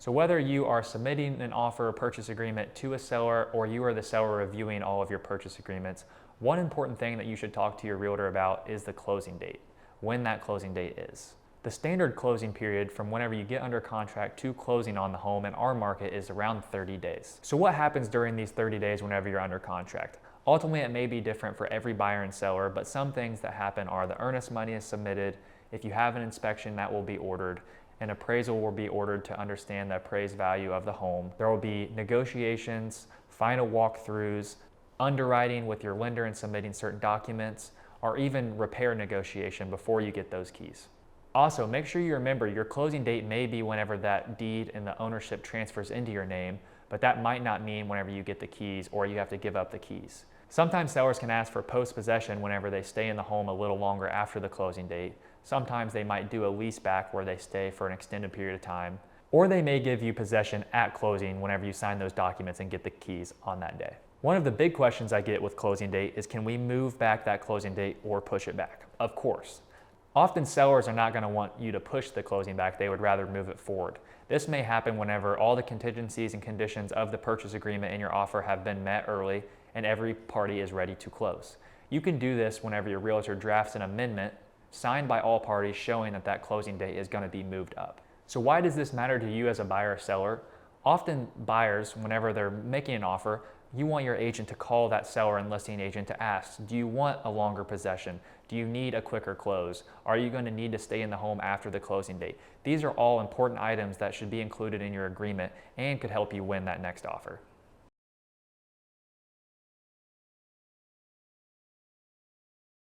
So whether you are submitting an offer or purchase agreement to a seller or you are the seller reviewing all of your purchase agreements, one important thing that you should talk to your realtor about is the closing date, when that closing date is. The standard closing period from whenever you get under contract to closing on the home in our market is around 30 days. So what happens during these 30 days whenever you're under contract? Ultimately, it may be different for every buyer and seller, but some things that happen are the earnest money is submitted. If you have an inspection, that will be ordered. An appraisal will be ordered to understand the appraised value of the home. There will be negotiations, final walkthroughs, underwriting with your lender and submitting certain documents, or even repair negotiation before you get those keys. Also, make sure you remember your closing date may be whenever that deed and the ownership transfers into your name, but that might not mean whenever you get the keys or you have to give up the keys. Sometimes sellers can ask for post-possession whenever they stay in the home a little longer after the closing date. Sometimes they might do a lease back where they stay for an extended period of time, or they may give you possession at closing whenever you sign those documents and get the keys on that day. One of the big questions I get with closing date is, can we move back that closing date or push it back? Of course. Often sellers are not going to want you to push the closing back, they would rather move it forward. This may happen whenever all the contingencies and conditions of the purchase agreement and your offer have been met early and every party is ready to close. You can do this whenever your realtor drafts an amendment signed by all parties showing that that closing date is going to be moved up. So why does this matter to you as a buyer or seller? Often buyers, whenever they're making an offer, you want your agent to call that seller and listing agent to ask, do you want a longer possession? Do you need a quicker close? Are you going to need to stay in the home after the closing date? These are all important items that should be included in your agreement and could help you win that next offer.